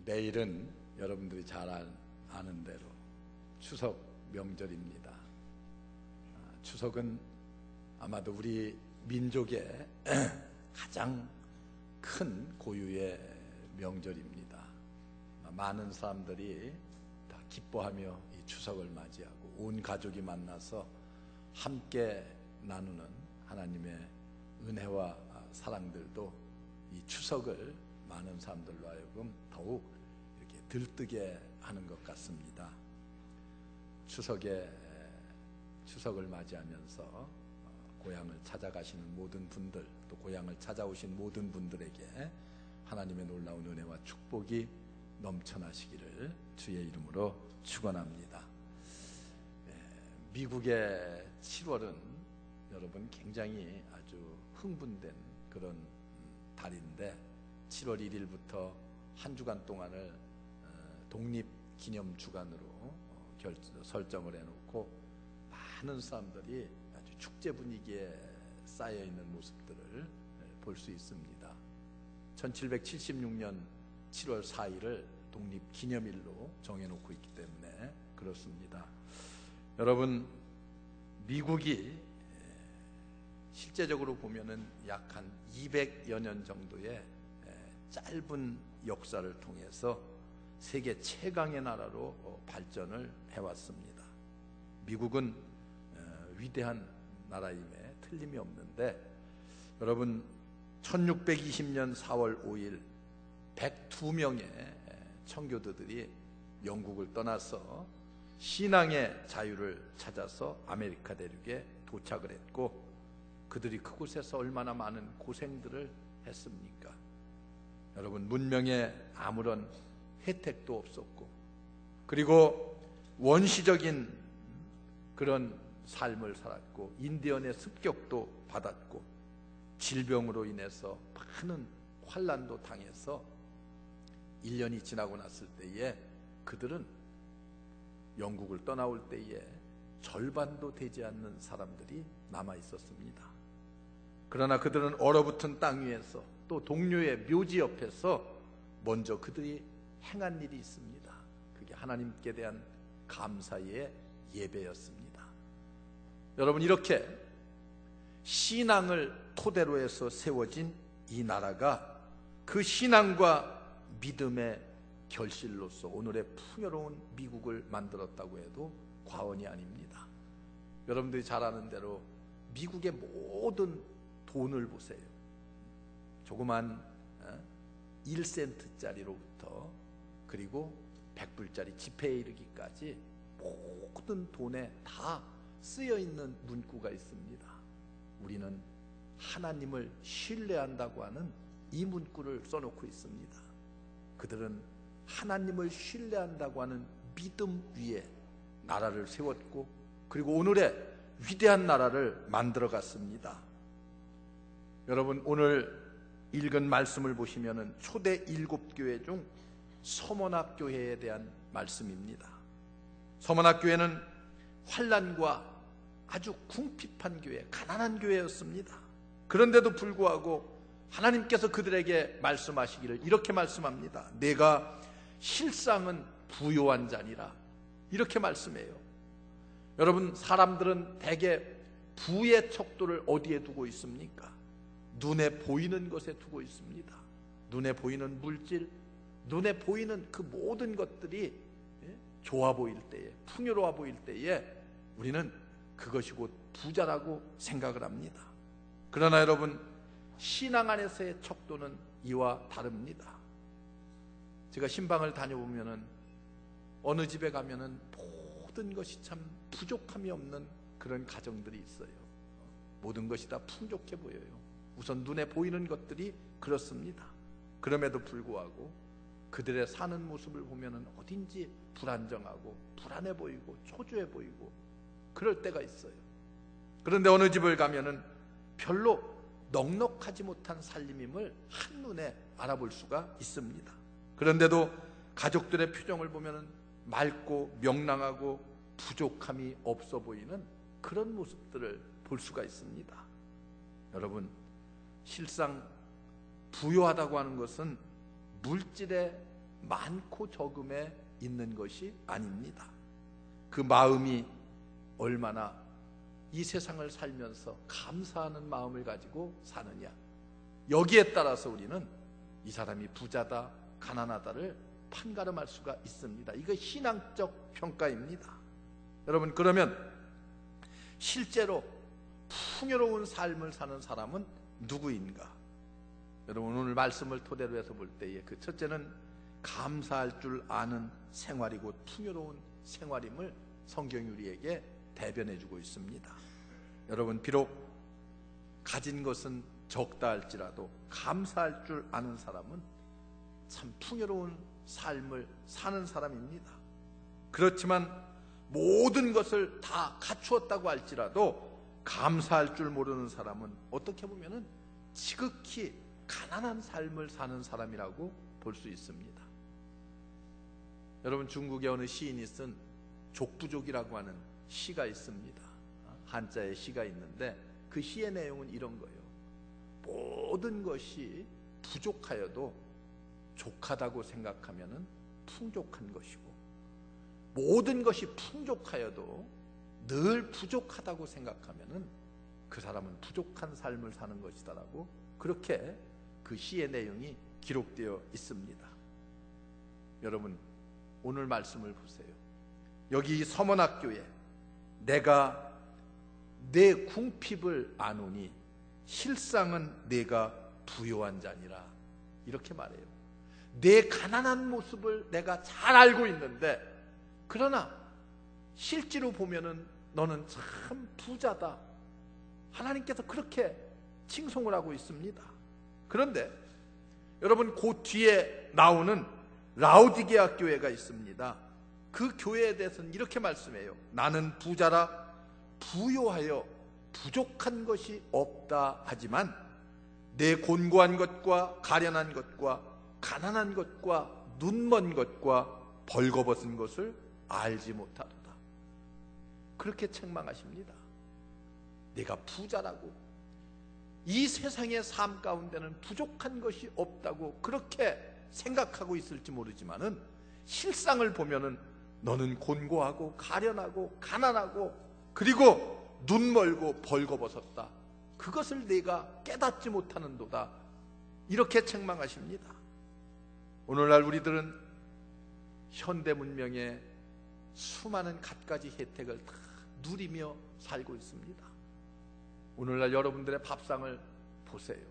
내일은 여러분들이 잘 아는 대로 추석 명절입니다. 추석은 아마도 우리 민족의 가장 큰 고유의 명절입니다. 많은 사람들이 다 기뻐하며 이 추석을 맞이하고 온 가족이 만나서 함께 나누는 하나님의 은혜와 사랑들도 이 추석을 많은 사람들로 하여금 더욱 이렇게 들뜨게 하는 것 같습니다. 추석을 맞이하면서 고향을 찾아가시는 모든 분들, 또 고향을 찾아오신 모든 분들에게 하나님의 놀라운 은혜와 축복이 넘쳐나시기를 주의 이름으로 축원합니다. 미국의 7월은 여러분 굉장히 아주 흥분된 그런 달인데 7월 1일부터 한 주간 동안을 독립기념주간으로 설정을 해놓고 많은 사람들이 아주 축제 분위기에 쌓여있는 모습들을 볼 수 있습니다. 1776년 7월 4일을 독립기념일로 정해놓고 있기 때문에 그렇습니다. 여러분, 미국이 실제적으로 보면은 약 한 200여 년 정도의 짧은 역사를 통해서 세계 최강의 나라로 발전을 해왔습니다. 미국은 위대한 나라임에 틀림이 없는데, 여러분 1620년 4월 5일 102명의 청교도들이 영국을 떠나서 신앙의 자유를 찾아서 아메리카 대륙에 도착을 했고, 그들이 그곳에서 얼마나 많은 고생들을 했습니까? 여러분, 문명에 아무런 혜택도 없었고, 그리고 원시적인 그런 삶을 살았고, 인디언의 습격도 받았고, 질병으로 인해서 많은 환난도 당해서 1년이 지나고 났을 때에 그들은 영국을 떠나올 때에 절반도 되지 않는 사람들이 남아 있었습니다. 그러나 그들은 얼어붙은 땅 위에서 또 동료의 묘지 옆에서 먼저 그들이 행한 일이 있습니다. 그게 하나님께 대한 감사의 예배였습니다. 여러분, 이렇게 신앙을 토대로 해서 세워진 이 나라가 그 신앙과 믿음의 결실로서 오늘의 풍요로운 미국을 만들었다고 해도 과언이 아닙니다. 여러분들이 잘 아는 대로 미국의 모든 돈을 보세요. 조그만 1센트짜리로부터 그리고 100불짜리 지폐에 이르기까지 모든 돈에 다 쓰여있는 문구가 있습니다. 우리는 하나님을 신뢰한다고 하는 이 문구를 써놓고 있습니다. 그들은 하나님을 신뢰한다고 하는 믿음 위에 나라를 세웠고, 그리고 오늘의 위대한 나라를 만들어 갔습니다. 여러분, 오늘 읽은 말씀을 보시면은 초대 7교회 중 서머나 교회에 대한 말씀입니다. 서머나 교회는 환난과 아주 궁핍한 교회, 가난한 교회였습니다. 그런데도 불구하고 하나님께서 그들에게 말씀하시기를 이렇게 말씀합니다. 내가 실상은 부요한 자니라, 이렇게 말씀해요. 여러분, 사람들은 대개 부의 척도를 어디에 두고 있습니까? 눈에 보이는 것에 두고 있습니다. 눈에 보이는 물질, 눈에 보이는 그 모든 것들이 좋아 보일 때에, 풍요로워 보일 때에 우리는 그것이 곧 부자라고 생각을 합니다. 그러나 여러분, 신앙 안에서의 척도는 이와 다릅니다. 제가 신방을 다녀보면은 어느 집에 가면은 모든 것이 참 부족함이 없는 그런 가정들이 있어요. 모든 것이 다 풍족해 보여요. 우선 눈에 보이는 것들이 그렇습니다. 그럼에도 불구하고 그들의 사는 모습을 보면은 어딘지 불안정하고 불안해 보이고 초조해 보이고 그럴 때가 있어요. 그런데 어느 집을 가면은 별로 넉넉하지 못한 살림임을 한눈에 알아볼 수가 있습니다. 그런데도 가족들의 표정을 보면은 맑고 명랑하고 부족함이 없어 보이는 그런 모습들을 볼 수가 있습니다. 여러분, 실상 부요하다고 하는 것은 물질의 많고 적음에 있는 것이 아닙니다. 그 마음이 얼마나 이 세상을 살면서 감사하는 마음을 가지고 사느냐, 여기에 따라서 우리는 이 사람이 부자다 가난하다를 판가름할 수가 있습니다. 이거 신앙적 평가입니다. 여러분, 그러면 실제로 풍요로운 삶을 사는 사람은 누구인가? 여러분, 오늘 말씀을 토대로 해서 볼 때에 그 첫째는 감사할 줄 아는 생활이 곧 풍요로운 생활임을 성경이 우리에게 대변해 주고 있습니다. 여러분, 비록 가진 것은 적다 할지라도 감사할 줄 아는 사람은 참 풍요로운 삶을 사는 사람입니다. 그렇지만 모든 것을 다 갖추었다고 할지라도 감사할 줄 모르는 사람은 어떻게 보면은 지극히 가난한 삶을 사는 사람이라고 볼 수 있습니다. 여러분, 중국의 어느 시인이 쓴 족부족이라고 하는 시가 있습니다. 한자의 시가 있는데 그 시의 내용은 이런 거예요. 모든 것이 부족하여도 족하다고 생각하면은 풍족한 것이고, 모든 것이 풍족하여도 늘 부족하다고 생각하면은 그 사람은 부족한 삶을 사는 것이다라고, 그렇게 그 시의 내용이 기록되어 있습니다. 여러분, 오늘 말씀을 보세요. 여기 서문학교에 내가 내 궁핍을 아노니 실상은 내가 부요한 자니라, 이렇게 말해요. 내 가난한 모습을 내가 잘 알고 있는데, 그러나 실제로 보면은 너는 참 부자다, 하나님께서 그렇게 칭송을 하고 있습니다. 그런데 여러분, 그 뒤에 나오는 라오디게아 교회가 있습니다. 그 교회에 대해서는 이렇게 말씀해요. 나는 부자라 부요하여 부족한 것이 없다 하지만 내 곤고한 것과 가련한 것과 가난한 것과 눈먼 것과 벌거벗은 것을 알지 못하도다, 그렇게 책망하십니다. 내가 부자라고, 이 세상의 삶 가운데는 부족한 것이 없다고 그렇게 생각하고 있을지 모르지만은 실상을 보면은 너는 곤고하고 가련하고 가난하고 그리고 눈멀고 벌거벗었다, 그것을 내가 깨닫지 못하는도다, 이렇게 책망하십니다. 오늘날 우리들은 현대 문명의 수많은 갖가지 혜택을 다 누리며 살고 있습니다. 오늘날 여러분들의 밥상을 보세요.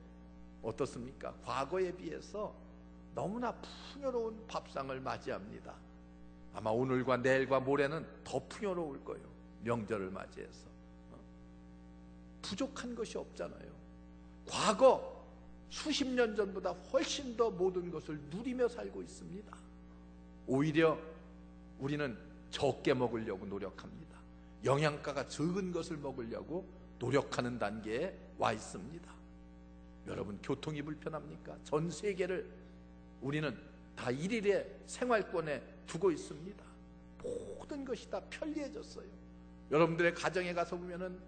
어떻습니까? 과거에 비해서 너무나 풍요로운 밥상을 맞이합니다. 아마 오늘과 내일과 모레는 더 풍요로울 거예요. 명절을 맞이해서 부족한 것이 없잖아요. 과거 수십 년 전보다 훨씬 더 모든 것을 누리며 살고 있습니다. 오히려 우리는 적게 먹으려고 노력합니다. 영양가가 적은 것을 먹으려고 노력하는 단계에 와 있습니다. 여러분, 교통이 불편합니까? 전 세계를 우리는 다 일일의 생활권에 두고 있습니다. 모든 것이 다 편리해졌어요. 여러분들의 가정에 가서 보면은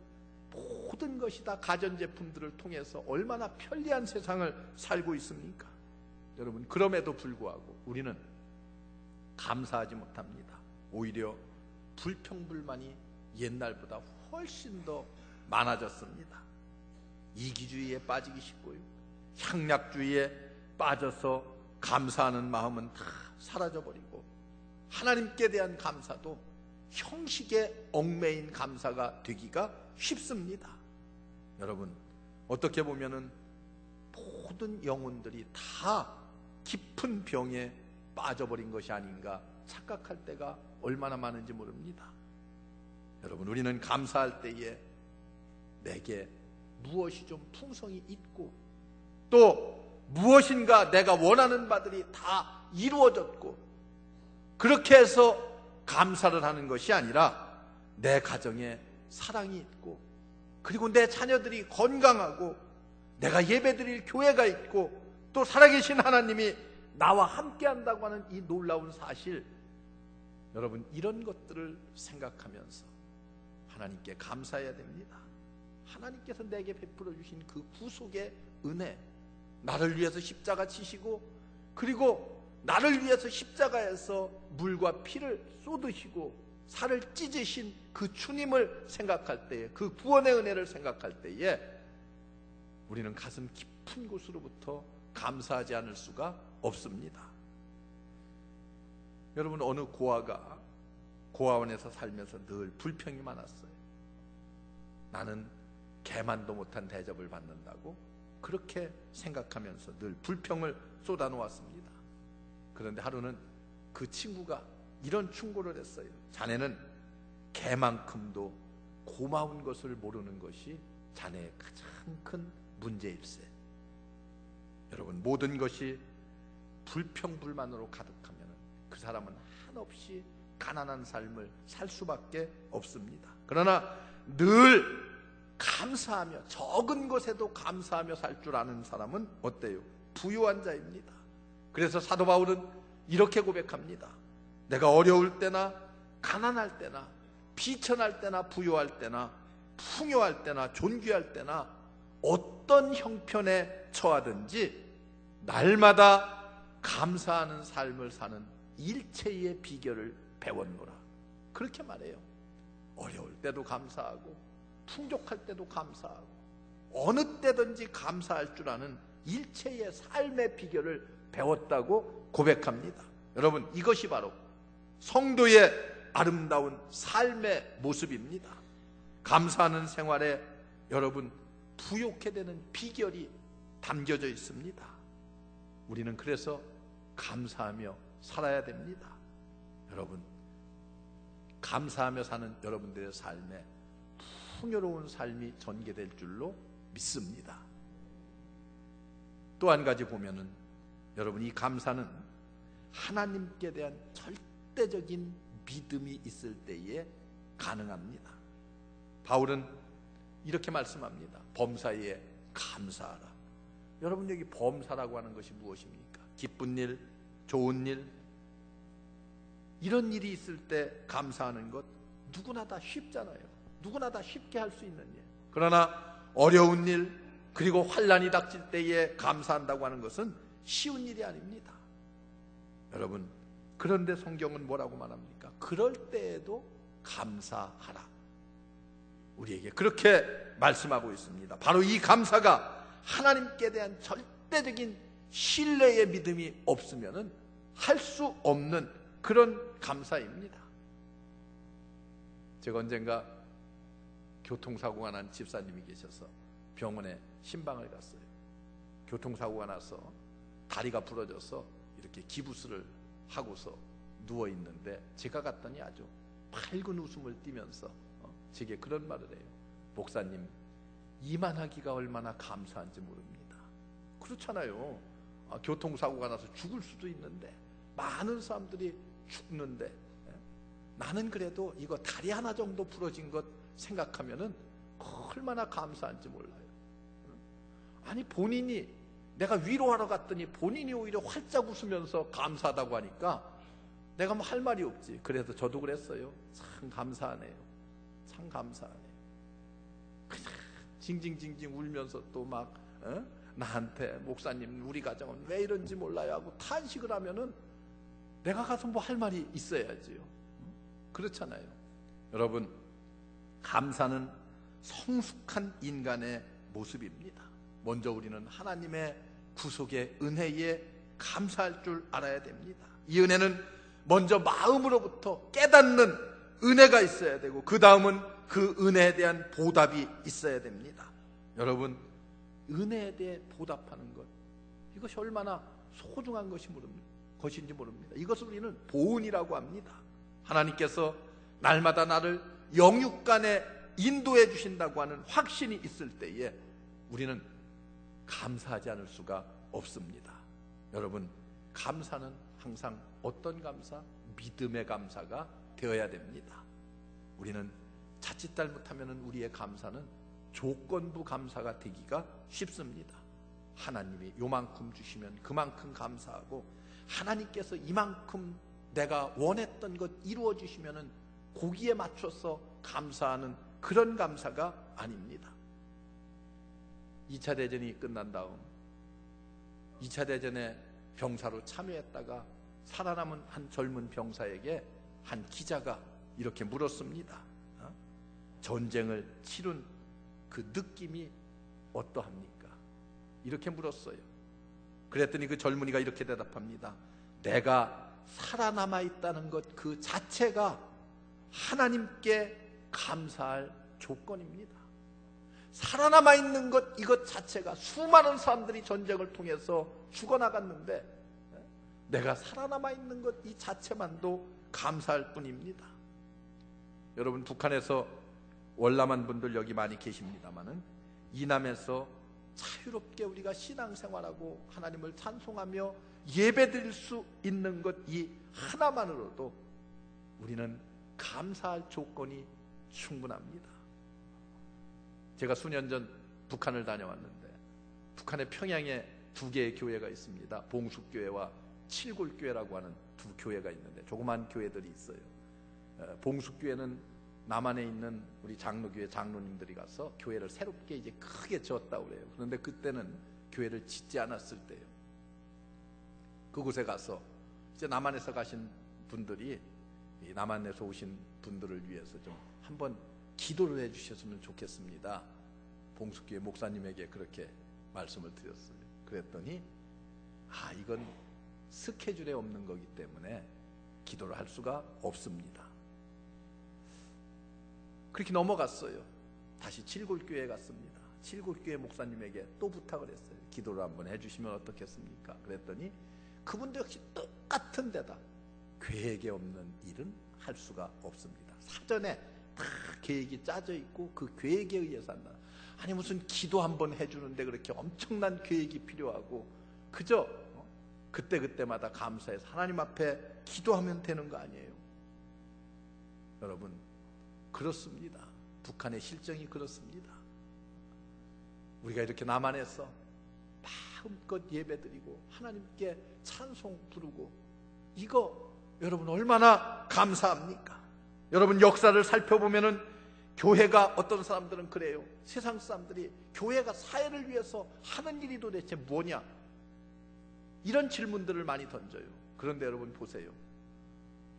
모든 것이 다 가전제품들을 통해서 얼마나 편리한 세상을 살고 있습니까? 여러분, 그럼에도 불구하고 우리는 감사하지 못합니다. 오히려 불평불만이 옛날보다 훨씬 더 많아졌습니다. 이기주의에 빠지기 쉽고요, 향락주의에 빠져서 감사하는 마음은 다 사라져버리고, 하나님께 대한 감사도 형식에 얽매인 감사가 되기가 쉽습니다. 여러분, 어떻게 보면은 모든 영혼들이 다 깊은 병에 빠져버린 것이 아닌가 착각할 때가 얼마나 많은지 모릅니다. 여러분, 우리는 감사할 때에 내게 무엇이 좀 풍성이 있고, 또 무엇인가 내가 원하는 바들이 다 이루어졌고, 그렇게 해서 감사를 하는 것이 아니라 내 가정에 사랑이 있고, 그리고 내 자녀들이 건강하고, 내가 예배드릴 교회가 있고, 또 살아계신 하나님이 나와 함께 한다고 하는 이 놀라운 사실, 여러분, 이런 것들을 생각하면서 하나님께 감사해야 됩니다. 하나님께서 내게 베풀어 주신 그 구속의 은혜, 나를 위해서 십자가 지시고, 그리고 나를 위해서 십자가에서 물과 피를 쏟으시고 살을 찢으신 그 주님을 생각할 때에, 그 구원의 은혜를 생각할 때에 우리는 가슴 깊은 곳으로부터 감사하지 않을 수가 없습니다. 여러분, 어느 고아가 고아원에서 살면서 늘 불평이 많았어요. 나는 개만도 못한 대접을 받는다고 그렇게 생각하면서 늘 불평을 쏟아놓았습니다. 그런데 하루는 그 친구가 이런 충고를 했어요. 자네는 개만큼도 고마운 것을 모르는 것이 자네의 가장 큰 문제일세. 여러분, 모든 것이 불평불만으로 가득하면 그 사람은 한없이 가난한 삶을 살 수밖에 없습니다. 그러나 늘 감사하며, 적은 것에도 감사하며 살 줄 아는 사람은 어때요? 부유한 자입니다. 그래서 사도 바울은 이렇게 고백합니다. 내가 어려울 때나 가난할 때나 비천할 때나 부유할 때나 풍요할 때나 존귀할 때나 어떤 형편에 처하든지 날마다 감사하는 삶을 사는 일체의 비결을 배웠노라. 그렇게 말해요. 어려울 때도 감사하고 풍족할 때도 감사하고 어느 때든지 감사할 줄 아는 일체의 삶의 비결을 배웠다고 고백합니다. 여러분, 이것이 바로 성도의 아름다운 삶의 모습입니다. 감사하는 생활에 여러분, 부욕해 되는 비결이 담겨져 있습니다. 우리는 그래서 감사하며 살아야 됩니다. 여러분, 감사하며 사는 여러분들의 삶에 풍요로운 삶이 전개될 줄로 믿습니다. 또 한 가지 보면은 여러분, 이 감사는 하나님께 대한 절대적인 믿음이 있을 때에 가능합니다. 바울은 이렇게 말씀합니다. 범사에 감사하라. 여러분, 여기 범사라고 하는 것이 무엇입니까? 기쁜 일, 좋은 일, 이런 일이 있을 때 감사하는 것 누구나 다 쉽잖아요. 누구나 다 쉽게 할 수 있는 일. 그러나 어려운 일, 그리고 환난이 닥칠 때에 감사한다고 하는 것은 쉬운 일이 아닙니다. 여러분, 그런데 성경은 뭐라고 말합니까? 그럴 때에도 감사하라. 우리에게 그렇게 말씀하고 있습니다. 바로 이 감사가 하나님께 대한 절대적인 신뢰의 믿음이 없으면은 할 수 없는 그런 감사입니다. 제가 언젠가 교통사고가 난 집사님이 계셔서 병원에 신방을 갔어요. 교통사고가 나서 다리가 부러져서 이렇게 기부스를 하고서 누워 있는데 제가 갔더니 아주 밝은 웃음을 띠면서 제게 그런 말을 해요. 목사님, 이만하기가 얼마나 감사한지 모릅니다. 그렇잖아요. 교통사고가 나서 죽을 수도 있는데, 많은 사람들이 죽는데, 나는 그래도 이거 다리 하나 정도 부러진 것 생각하면은 얼마나 감사한지 몰라요. 아니, 본인이, 내가 위로하러 갔더니 본인이 오히려 활짝 웃으면서 감사하다고 하니까 내가 뭐 할 말이 없지. 그래서 저도 그랬어요. 참 감사하네요. 참 감사하네요. 그냥 징징징징 울면서 또 막 나한테, 목사님 우리 가정은 왜 이런지 몰라요 하고 탄식을 하면은 내가 가서 뭐 할 말이 있어야지요. 그렇잖아요. 여러분, 감사는 성숙한 인간의 모습입니다. 먼저 우리는 하나님의 구속의 은혜에 감사할 줄 알아야 됩니다. 이 은혜는 먼저 마음으로부터 깨닫는 은혜가 있어야 되고, 그 다음은 그 은혜에 대한 보답이 있어야 됩니다. 여러분, 은혜에 대해 보답하는 것, 이것이 얼마나 소중한 것인지 모릅니다. 이것을 우리는 보은이라고 합니다. 하나님께서 날마다 나를 영육간에 인도해 주신다고 하는 확신이 있을 때에 우리는 감사하지 않을 수가 없습니다. 여러분, 감사는 항상 어떤 감사? 믿음의 감사가 되어야 됩니다. 우리는 자칫 잘못하면 우리의 감사는 조건부 감사가 되기가 쉽습니다. 하나님이 요만큼 주시면 그만큼 감사하고, 하나님께서 이만큼 내가 원했던 것 이루어 주시면은 거기에 맞춰서 감사하는 그런 감사가 아닙니다. 2차 대전이 끝난 다음 2차 대전에 병사로 참여했다가 살아남은 한 젊은 병사에게 한 기자가 이렇게 물었습니다. 전쟁을 치룬 그 느낌이 어떠합니까? 이렇게 물었어요. 그랬더니 그 젊은이가 이렇게 대답합니다. 내가 살아남아 있다는 것 그 자체가 하나님께 감사할 조건입니다. 살아남아 있는 것 이것 자체가, 수많은 사람들이 전쟁을 통해서 죽어나갔는데 내가 살아남아 있는 것 이 자체만도 감사할 뿐입니다. 여러분, 북한에서 월남한 분들 여기 많이 계십니다마는 이남에서 자유롭게 우리가 신앙생활하고 하나님을 찬송하며 예배드릴 수 있는 것 이 하나만으로도 우리는 감사할 조건이 충분합니다. 제가 수년 전 북한을 다녀왔는데 북한의 평양에 두 개의 교회가 있습니다. 봉숙교회와 칠골교회라고 하는 두 교회가 있는데 조그만 교회들이 있어요. 봉숙교회는 남한에 있는 우리 장로교회 장로님들이 가서 교회를 새롭게 이제 크게 지었다고 그래요. 그런데 그때는 교회를 짓지 않았을 때요. 그곳에 가서 이제 남한에서 가신 분들이 이 남한에서 오신 분들을 위해서 좀 한번 기도를 해주셨으면 좋겠습니다. 봉숙교회 목사님에게 그렇게 말씀을 드렸어요. 그랬더니 이건 스케줄에 없는 거기 때문에 기도를 할 수가 없습니다. 그렇게 넘어갔어요. 다시 칠골교회에 갔습니다. 칠골교회 목사님에게 또 부탁을 했어요. 기도를 한번 해주시면 어떻겠습니까? 그랬더니 그분도 역시 똑같은 데다 계획에 없는 일은 할 수가 없습니다. 사전에 다 계획이 짜져 있고 그 계획에 의해서 한다. 아니 무슨 기도 한번 해주는데 그렇게 엄청난 계획이 필요하고 그저 그때그때마다 감사해서 하나님 앞에 기도하면 되는 거 아니에요. 여러분, 그렇습니다. 북한의 실정이 그렇습니다. 우리가 이렇게 남한에서 마음껏 예배드리고 하나님께 찬송 부르고 이거 여러분 얼마나 감사합니까? 여러분, 역사를 살펴보면은 교회가, 어떤 사람들은 그래요. 세상 사람들이 교회가 사회를 위해서 하는 일이 도대체 뭐냐, 이런 질문들을 많이 던져요. 그런데 여러분 보세요.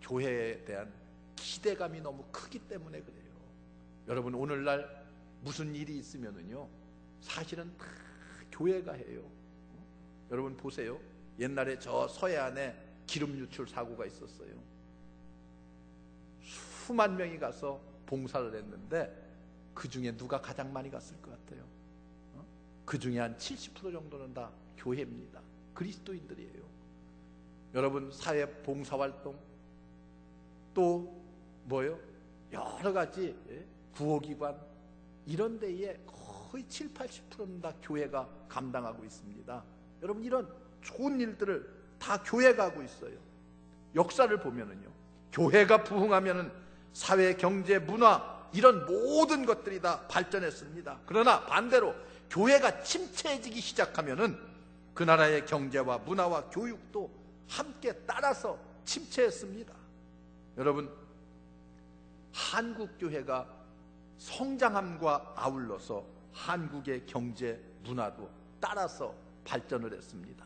교회에 대한 기대감이 너무 크기 때문에 그래요. 여러분, 오늘날 무슨 일이 있으면은요 사실은 다 교회가 해요. 여러분 보세요. 옛날에 저 서해안에 기름 유출 사고가 있었어요. 수만 명이 가서 봉사를 했는데 그 중에 누가 가장 많이 갔을 것 같아요? 그 중에 한 70% 정도는 다 교회입니다. 그리스도인들이에요. 여러분, 사회 봉사활동 또 뭐요? 여러 가지 구호기관 이런 데에 거의 7, 80%는 다 교회가 감당하고 있습니다. 여러분, 이런 좋은 일들을 다 교회가 하고 있어요. 역사를 보면은요, 교회가 부흥하면은 사회, 경제, 문화 이런 모든 것들이 다 발전했습니다. 그러나 반대로 교회가 침체해지기 시작하면은 그 나라의 경제와 문화와 교육도 함께 따라서 침체했습니다. 여러분, 한국 교회가 성장함과 아울러서 한국의 경제, 문화도 따라서 발전을 했습니다.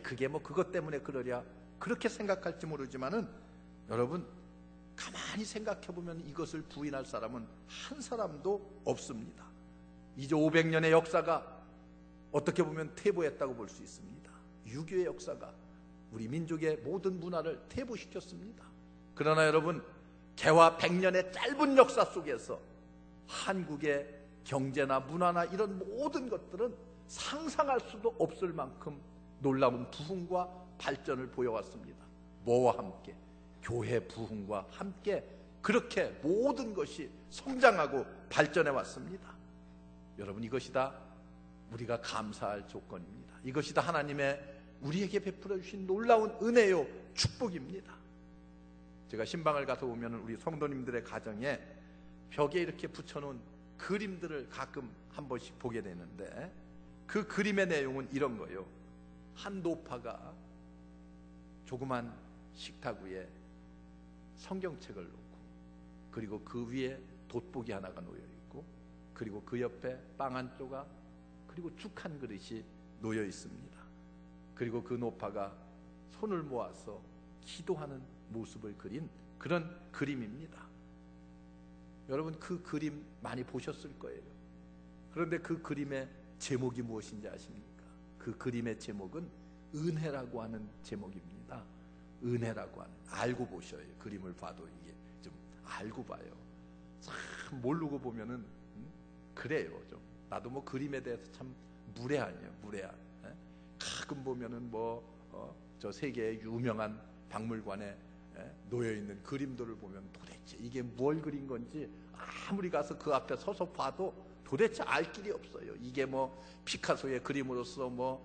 그게 뭐 그것 때문에 그러랴 그렇게 생각할지 모르지만은 여러분, 가만히 생각해보면 이것을 부인할 사람은 한 사람도 없습니다. 이제 500년의 역사가 어떻게 보면 퇴보했다고 볼 수 있습니다. 유교의 역사가 우리 민족의 모든 문화를 퇴보시켰습니다. 그러나 여러분, 개화 100년의 짧은 역사 속에서 한국의 경제나 문화나 이런 모든 것들은 상상할 수도 없을 만큼 놀라운 부흥과 발전을 보여왔습니다. 뭐와 함께? 교회 부흥과 함께 그렇게 모든 것이 성장하고 발전해 왔습니다. 여러분, 이것이 다 우리가 감사할 조건입니다. 이것이 다 하나님의 우리에게 베풀어 주신 놀라운 은혜요 축복입니다. 제가 신방을 가서 보면 우리 성도님들의 가정에 벽에 이렇게 붙여놓은 그림들을 가끔 한 번씩 보게 되는데 그 그림의 내용은 이런 거예요. 한 노파가 조그만 식탁 위에 성경책을 놓고, 그리고 그 위에 돋보기 하나가 놓여 있고, 그리고 그 옆에 빵 한 조각, 그리고 죽 한 그릇이 놓여 있습니다. 그리고 그 노파가 손을 모아서 기도하는 모습을 그린 그런 그림입니다. 여러분 그 그림 많이 보셨을 거예요. 그런데 그 그림의 제목이 무엇인지 아십니까? 그 그림의 제목은 은혜라고 하는 제목입니다. 은혜라고 하는, 알고 보셔요. 그림을 봐도 이게 좀 알고 봐요. 참 모르고 보면은 그래요. 좀 나도 뭐 그림에 대해서 참 무례하네요. 무례한. 가끔 보면은 저 세계의 유명한 박물관에 놓여 있는 그림들을 보면 도대체 이게 뭘 그린 건지 아무리 가서 그 앞에 서서 봐도 도대체 알 길이 없어요. 이게 뭐 피카소의 그림으로서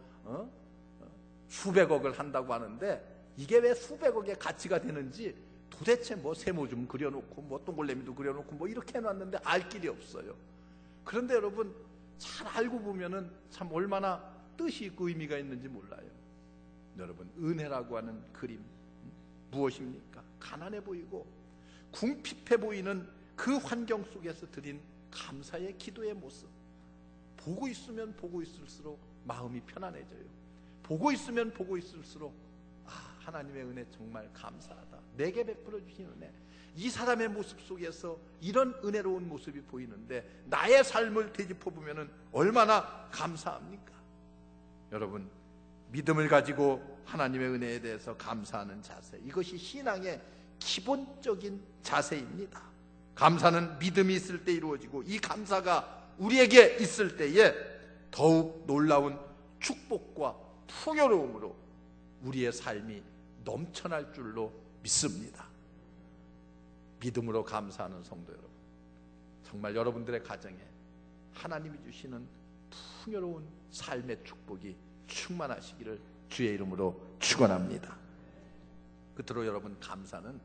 수백억을 한다고 하는데 이게 왜 수백억의 가치가 되는지 도대체 뭐 세모 좀 그려놓고 뭐 동글레미도 그려놓고 뭐 이렇게 해놨는데 알 길이 없어요. 그런데 여러분 잘 알고 보면은 참 얼마나 뜻이 있고 의미가 있는지 몰라요. 여러분 은혜라고 하는 그림 무엇입니까? 가난해 보이고 궁핍해 보이는 그 환경 속에서 드린 감사의 기도의 모습, 보고 있으면 보고 있을수록 마음이 편안해져요. 보고 있으면 보고 있을수록 하나님의 은혜 정말 감사하다. 내게 베풀어 주신 은혜, 이 사람의 모습 속에서 이런 은혜로운 모습이 보이는데 나의 삶을 되짚어 보면 얼마나 감사합니까? 여러분 믿음을 가지고 하나님의 은혜에 대해서 감사하는 자세, 이것이 신앙의 기본적인 자세입니다. 감사는 믿음이 있을 때 이루어지고 이 감사가 우리에게 있을 때에 더욱 놀라운 축복과 풍요로움으로 우리의 삶이 넘쳐날 줄로 믿습니다. 믿음으로 감사하는 성도 여러분, 정말 여러분들의 가정에 하나님이 주시는 풍요로운 삶의 축복이 충만하시기를 주의 이름으로 축원합니다. 끝으로 여러분, 감사는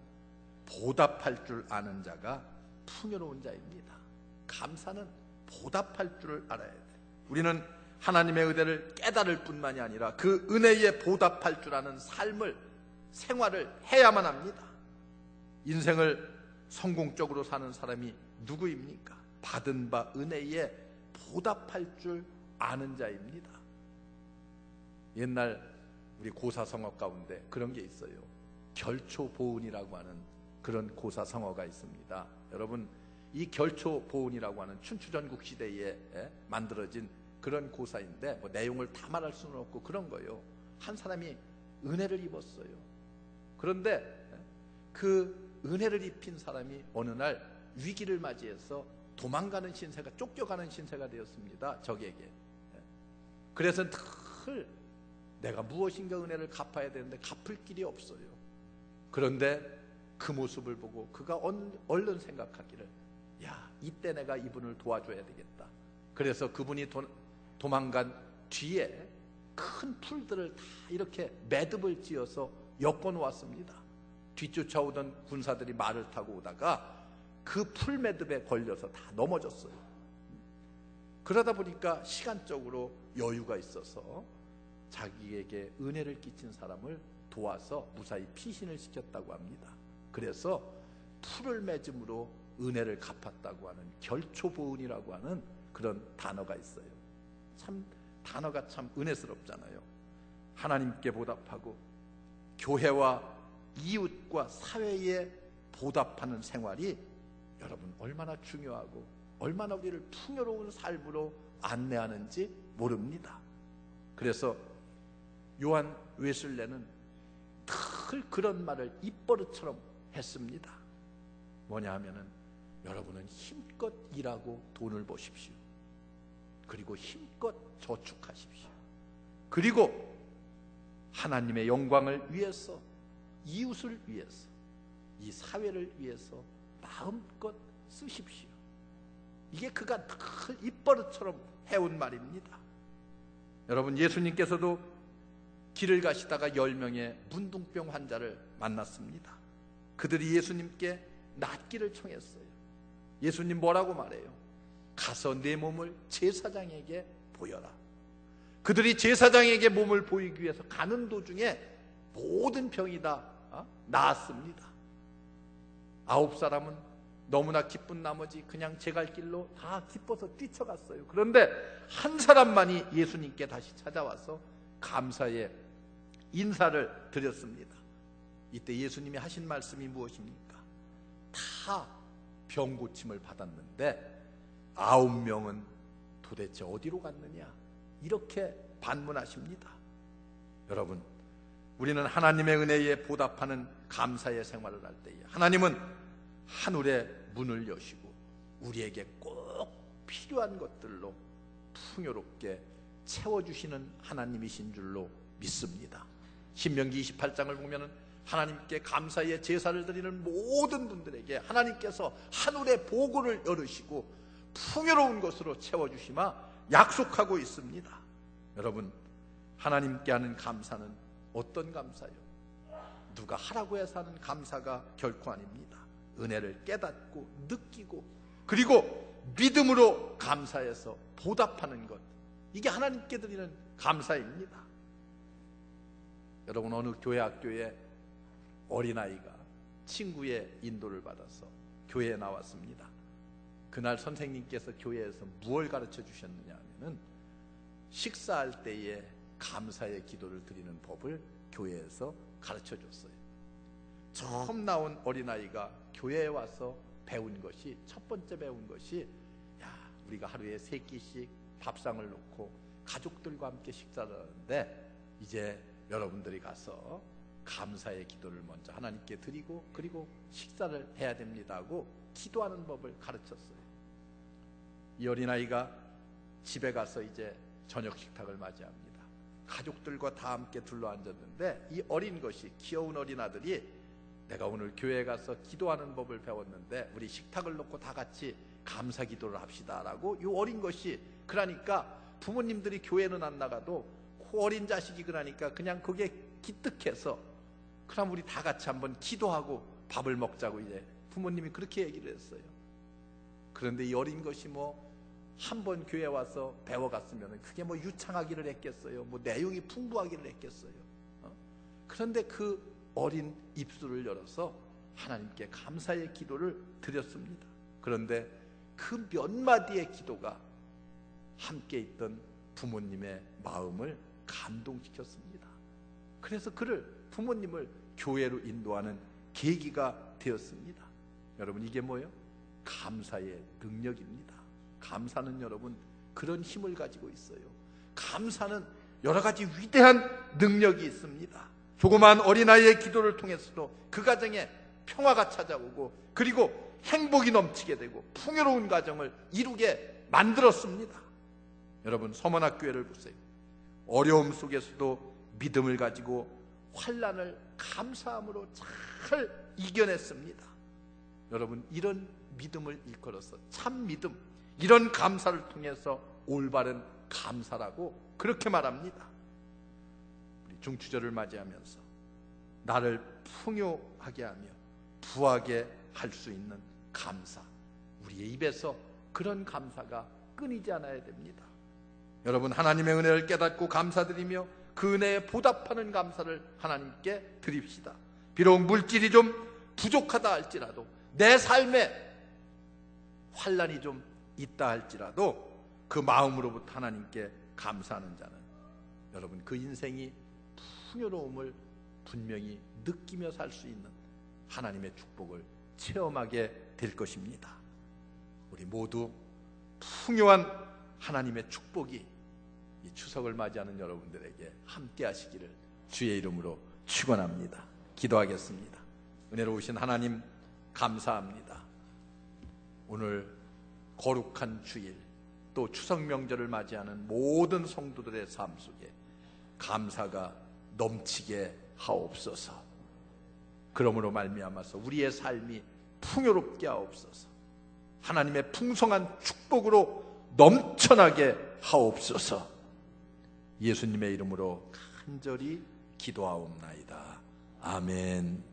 보답할 줄 아는 자가 풍요로운 자입니다. 감사는 보답할 줄을 알아야 돼요. 우리는 하나님의 은혜를 깨달을 뿐만이 아니라 그 은혜에 보답할 줄 아는 삶을, 생활을 해야만 합니다. 인생을 성공적으로 사는 사람이 누구입니까? 받은 바 은혜에 보답할 줄 아는 자입니다. 옛날 우리 고사성어 가운데 그런 게 있어요. 결초보은이라고 하는 그런 고사성어가 있습니다. 여러분, 이 결초보은이라고 하는 춘추전국 시대에 만들어진 그런 고사인데 뭐 내용을 다 말할 수는 없고 그런 거예요. 한 사람이 은혜를 입었어요. 그런데 그 은혜를 입힌 사람이 어느 날 위기를 맞이해서 도망가는 신세가, 쫓겨가는 신세가 되었습니다. 적에게. 그래서 늘 내가 무엇인가 은혜를 갚아야 되는데 갚을 길이 없어요. 그런데 그 모습을 보고 그가 얼른 생각하기를, 야, 이때 내가 이분을 도와줘야 되겠다. 그래서 그분이 도망간 뒤에 큰 풀들을 다 이렇게 매듭을 지어서 엮어 놓았습니다. 뒤쫓아오던 군사들이 말을 타고 오다가 그 풀 매듭에 걸려서 다 넘어졌어요. 그러다 보니까 시간적으로 여유가 있어서 자기에게 은혜를 끼친 사람을 도와서 무사히 피신을 시켰다고 합니다. 그래서 풀을 맺음으로 은혜를 갚았다고 하는 결초보은이라고 하는 그런 단어가 있어요. 참 단어가 참 은혜스럽잖아요. 하나님께 보답하고 교회와 이웃과 사회에 보답하는 생활이 여러분 얼마나 중요하고 얼마나 우리를 풍요로운 삶으로 안내하는지 모릅니다. 그래서 요한 웨슬레는 늘 그런 말을 입버릇처럼 했습니다. 뭐냐 하면은, 여러분은 힘껏 일하고 돈을 버십시오. 그리고 힘껏 저축하십시오. 그리고 하나님의 영광을 위해서, 이웃을 위해서, 이 사회를 위해서 마음껏 쓰십시오. 이게 그가 늘 입버릇처럼 해온 말입니다. 여러분, 예수님께서도 길을 가시다가 10명의 문둥병 환자를 만났습니다. 그들이 예수님께 낫기를 청했어요. 예수님 뭐라고 말해요? 가서 내 몸을 제사장에게 보여라. 그들이 제사장에게 몸을 보이기 위해서 가는 도중에 모든 병이 다 나았습니다. 9사람은 너무나 기쁜 나머지 그냥 제 갈 길로 다 기뻐서 뛰쳐갔어요. 그런데 한 사람만이 예수님께 다시 찾아와서 감사의 인사를 드렸습니다. 이때 예수님이 하신 말씀이 무엇입니까? 다 병 고침을 받았는데 9명은 도대체 어디로 갔느냐, 이렇게 반문하십니다. 여러분, 우리는 하나님의 은혜에 보답하는 감사의 생활을 할 때에 하나님은 하늘의 문을 여시고 우리에게 꼭 필요한 것들로 풍요롭게 채워주시는 하나님이신 줄로 믿습니다. 신명기 28장을 보면 하나님께 감사의 제사를 드리는 모든 분들에게 하나님께서 하늘의 보고를 열으시고 풍요로운 것으로 채워주시마 약속하고 있습니다. 여러분, 하나님께 하는 감사는 어떤 감사요? 누가 하라고 해서 하는 감사가 결코 아닙니다. 은혜를 깨닫고 느끼고 그리고 믿음으로 감사해서 보답하는 것, 이게 하나님께 드리는 감사입니다. 여러분, 어느 교회 학교에 어린아이가 친구의 인도를 받아서 교회에 나왔습니다. 그날 선생님께서 교회에서 무엇을 가르쳐 주셨느냐 하면은 식사할 때에 감사의 기도를 드리는 법을 교회에서 가르쳐 줬어요. 처음 나온 어린아이가 교회에 와서 배운 것이, 첫 번째 배운 것이, 우리가 하루에 3끼씩 밥상을 놓고 가족들과 함께 식사를 하는데 이제 여러분들이 가서 감사의 기도를 먼저 하나님께 드리고 그리고 식사를 해야 됩니다 하고 기도하는 법을 가르쳤어요. 이 어린아이가 집에 가서 이제 저녁 식탁을 맞이합니다. 가족들과 다 함께 둘러앉았는데 이 어린 것이, 귀여운 어린 아들이 내가 오늘 교회에 가서 기도하는 법을 배웠는데 우리 식탁을 놓고 다 같이 감사 기도를 합시다 라고, 이 어린 것이, 그러니까 부모님들이 교회는 안 나가도 그 어린 자식이 그러니까 그냥 그게 기특해서 그럼 우리 다 같이 한번 기도하고 밥을 먹자고 이제 부모님이 그렇게 얘기를 했어요. 그런데 이 어린 것이 한 번 교회 와서 배워갔으면 그게 유창하기를 했겠어요? 내용이 풍부하기를 했겠어요? 그런데 그 어린 입술을 열어서 하나님께 감사의 기도를 드렸습니다. 그런데 그 몇 마디의 기도가 함께 있던 부모님의 마음을 감동시켰습니다. 그래서 부모님을 교회로 인도하는 계기가 되었습니다. 여러분, 이게 뭐예요? 감사의 능력입니다. 감사는 여러분 그런 힘을 가지고 있어요. 감사는 여러 가지 위대한 능력이 있습니다. 조그마한 어린아이의 기도를 통해서도 그 가정에 평화가 찾아오고 그리고 행복이 넘치게 되고 풍요로운 가정을 이루게 만들었습니다. 여러분, 서문학교회를 보세요. 어려움 속에서도 믿음을 가지고 환난을 감사함으로 잘 이겨냈습니다. 여러분, 이런 믿음을 일컬어서 참 믿음, 이런 감사를 통해서 올바른 감사라고 그렇게 말합니다. 우리 중추절을 맞이하면서 나를 풍요하게 하며 부하게 할 수 있는 감사, 우리의 입에서 그런 감사가 끊이지 않아야 됩니다. 여러분, 하나님의 은혜를 깨닫고 감사드리며 그 은혜에 보답하는 감사를 하나님께 드립시다. 비록 물질이 좀 부족하다 할지라도, 내 삶에 환난이 좀 있다 할지라도 그 마음으로부터 하나님께 감사하는 자는 여러분 그 인생이 풍요로움을 분명히 느끼며 살 수 있는 하나님의 축복을 체험하게 될 것입니다. 우리 모두 풍요한 하나님의 축복이 이 추석을 맞이하는 여러분들에게 함께 하시기를 주의 이름으로 축원합니다. 기도하겠습니다. 은혜로우신 하나님, 감사합니다. 오늘 거룩한 주일, 또 추석 명절을 맞이하는 모든 성도들의 삶 속에 감사가 넘치게 하옵소서. 그러므로 말미암아서 우리의 삶이 풍요롭게 하옵소서. 하나님의 풍성한 축복으로 넘쳐나게 하옵소서. 예수님의 이름으로 간절히 기도하옵나이다. 아멘.